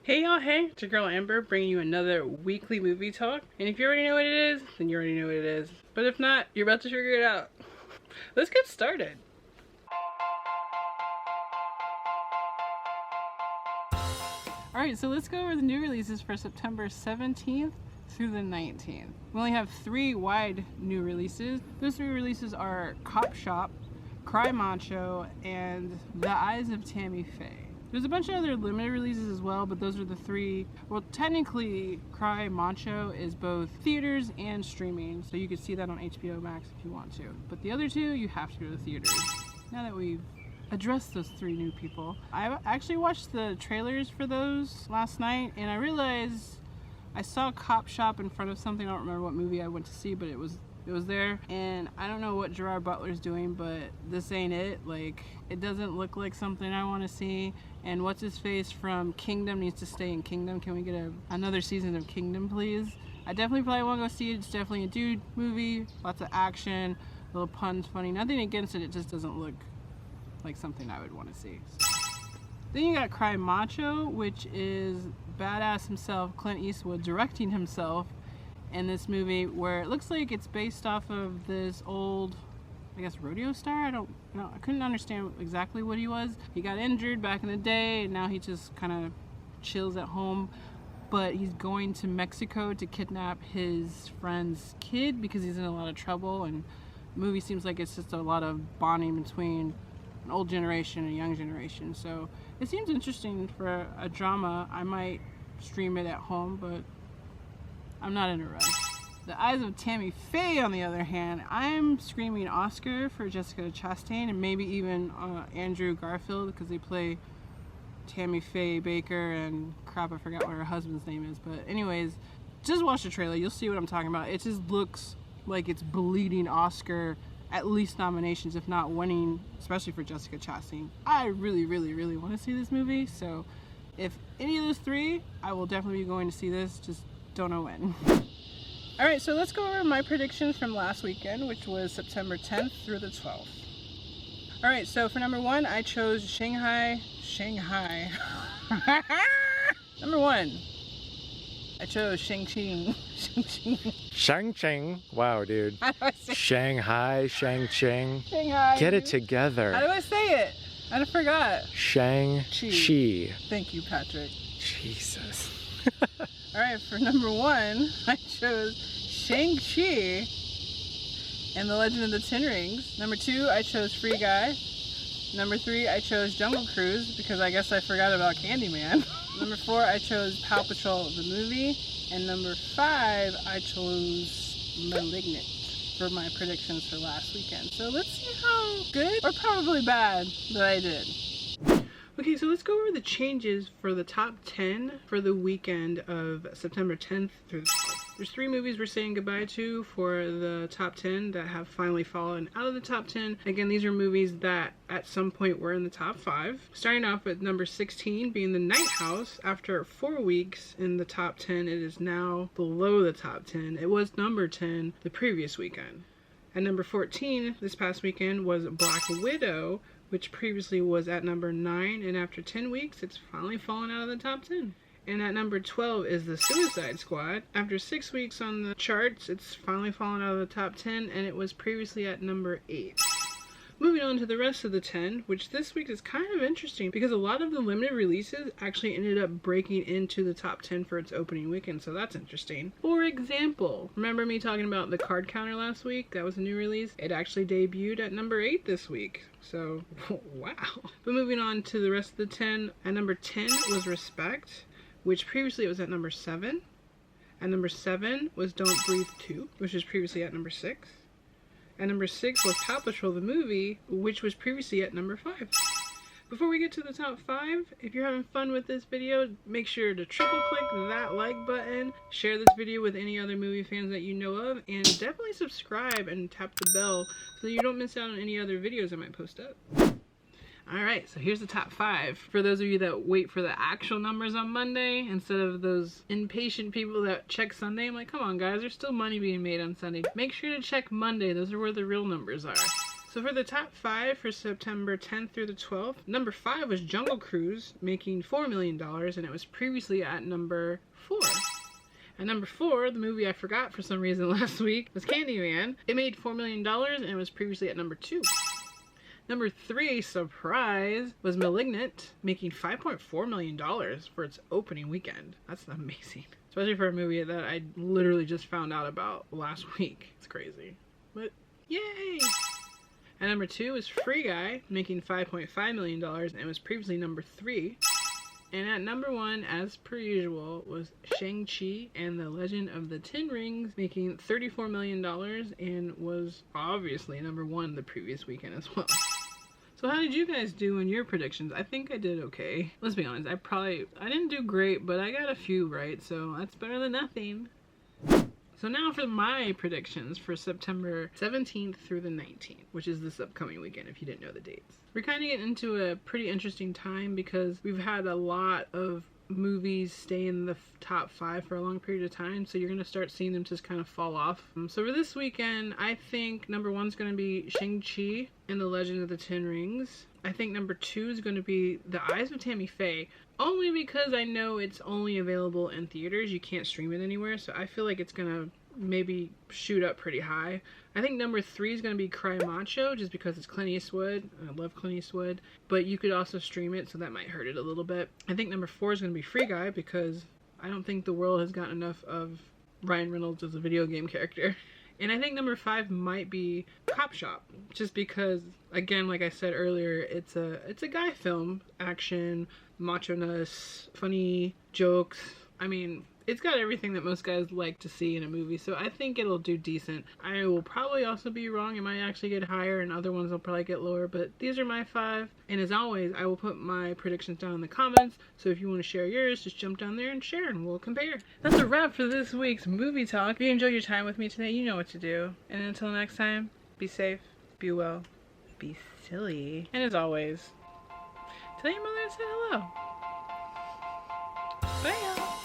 Hey y'all, hey, it's your girl Amber bringing you another weekly movie talk. And if you already know what it is, then you already know what it is. But if not, you're about to figure it out. Let's get started. Alright, so let's go over the new releases for September 17th through the 19th. We only have 3 wide new releases. Those 3 releases are Cop Shop, Cry Macho, and The Eyes of Tammy Faye. There's a bunch of other limited releases as well, but those are the 3. Well, technically, Cry Macho is both theaters and streaming, so you can see that on HBO Max if you want to. But the other 2, you have to go to the theaters. Now that we've addressed those 3 new people, I actually watched the trailers for those last night, and I realized I saw Cop Shop in front of something. I don't remember what movie I went to see, but it was there, and I don't know what Gerard Butler's doing, but this ain't it. Like, it doesn't look like something I want to see. And what's his face from Kingdom needs to stay in Kingdom. Can we get another season of Kingdom, please? I definitely probably want to go see it. It's definitely a dude movie, lots of action, little puns, funny. Nothing against it. It just doesn't look like something I would want to see. So. Then you got Cry Macho, which is badass himself, Clint Eastwood, directing himself in this movie, where it looks like it's based off of this old, I guess, rodeo star. I couldn't understand exactly what he was. He got injured back in the day, and now he just kind of chills at home. But he's going to Mexico to kidnap his friend's kid because he's in a lot of trouble. And the movie seems like it's just a lot of bonding between an old generation and a young generation. So it seems interesting for a drama. I might stream it at home, but I'm not in a rush. The Eyes of Tammy Faye, on the other hand, I'm screaming Oscar for Jessica Chastain and maybe even Andrew Garfield, because they play Tammy Faye Baker and crap, I forgot what her husband's name is. But anyways, just watch the trailer. You'll see what I'm talking about. It just looks like it's bleeding Oscar, at least nominations, if not winning, especially for Jessica Chastain. I really, really, really want to see this movie. So if any of those 3, I will definitely be going to see this. Just don't know when. Alright, so let's go over my predictions from last weekend, which was September 10th through the 12th. Alright, so for number 1, I chose Shanghai. Number 1, I chose Shang-Chi. Shang-Chi. Wow, dude. How do I say Shanghai, Shang-Chi. Shanghai. Get it together. How do I say it? I forgot. Shang-Chi. Thank you, Patrick. Jesus. Alright, for number 1, I chose Shang-Chi and the Legend of the Ten Rings. Number 2, I chose Free Guy. Number 3, I chose Jungle Cruise, because I guess I forgot about Candyman. Number 4, I chose Paw Patrol the movie. And number 5, I chose Malignant for my predictions for last weekend. So let's see how good or probably bad that I did. Okay, so let's go over the changes for the top 10 for the weekend of September 10th through the 12th. There's 3 movies we're saying goodbye to for the top 10 that have finally fallen out of the top 10. Again, these are movies that at some point were in the top 5. Starting off with number 16 being The Night House. After 4 weeks in the top 10, it is now below the top 10. It was number 10 the previous weekend. At number 14 this past weekend was Black Widow, which previously was at number 9, and after 10 weeks, it's finally fallen out of the top 10. And at number 12 is The Suicide Squad. After 6 weeks on the charts, it's finally fallen out of the top 10, and it was previously at number 8. Moving on to the rest of the 10, which this week is kind of interesting because a lot of the limited releases actually ended up breaking into the top 10 for its opening weekend, so that's interesting. For example, remember me talking about The Card Counter last week? That was a new release. It actually debuted at number 8 this week, so wow. But moving on to the rest of the 10, at number 10 was Respect, which previously it was at number 7. At number 7 was Don't Breathe 2, which was previously at number 6. At number 6 was Paw Patrol the movie, which was previously at number 5. Before we get to the top 5, if you're having fun with this video, make sure to triple click that like button, share this video with any other movie fans that you know of, and definitely subscribe and tap the bell so that you don't miss out on any other videos I might post up. Alright, so here's the top 5. For those of you that wait for the actual numbers on Monday, instead of those impatient people that check Sunday, I'm like, come on guys, there's still money being made on Sunday. Make sure to check Monday, those are where the real numbers are. So for the top 5 for September 10th through the 12th, number 5 was Jungle Cruise, making $4 million, and it was previously at number 4. At number 4, the movie I forgot for some reason last week, was Candyman. It made $4 million, and it was previously at number 2. Number 3, surprise, was Malignant, making $5.4 million for its opening weekend. That's amazing. Especially for a movie that I literally just found out about last week. It's crazy. But, yay! At number 2 is Free Guy, making $5.5 million, and it was previously number 3. And at number 1, as per usual, was Shang-Chi and the Legend of the Ten Rings, making $34 million, and was obviously number 1 the previous weekend as well. So how did you guys do in your predictions? I think I did okay. Let's be honest, I didn't do great, but I got a few right, so that's better than nothing. So now for my predictions for September 17th through the 19th, which is this upcoming weekend if you didn't know the dates. We're kind of getting into a pretty interesting time because we've had a lot of movies stay in the top 5 for a long period of time, so you're going to start seeing them just kind of fall off. So for this weekend, I think number 1 is going to be Shang-Chi and the Legend of the Ten Rings. I think number 2 is going to be The Eyes of Tammy Faye, only because I know it's only available in theaters. You can't stream it anywhere, so I feel like it's going to maybe shoot up pretty high. I think number 3 is going to be Cry Macho, just because it's Clint Eastwood. I love Clint Eastwood, but you could also stream it, so that might hurt it a little bit. I think number 4 is going to be Free Guy, because I don't think the world has gotten enough of Ryan Reynolds as a video game character. And I think number 5 might be Cop Shop, just because, again, like I said earlier, it's a guy film, action, macho-ness, funny jokes. I mean, it's got everything that most guys like to see in a movie, so I think it'll do decent. I will probably also be wrong. It might actually get higher, and other ones will probably get lower, but these are my 5. And as always, I will put my predictions down in the comments, so if you want to share yours, just jump down there and share, and we'll compare. That's a wrap for this week's movie talk. If you enjoyed your time with me today, you know what to do. And until next time, be safe, be well, be silly. And as always, tell your mother I said hello. Bye, y'all.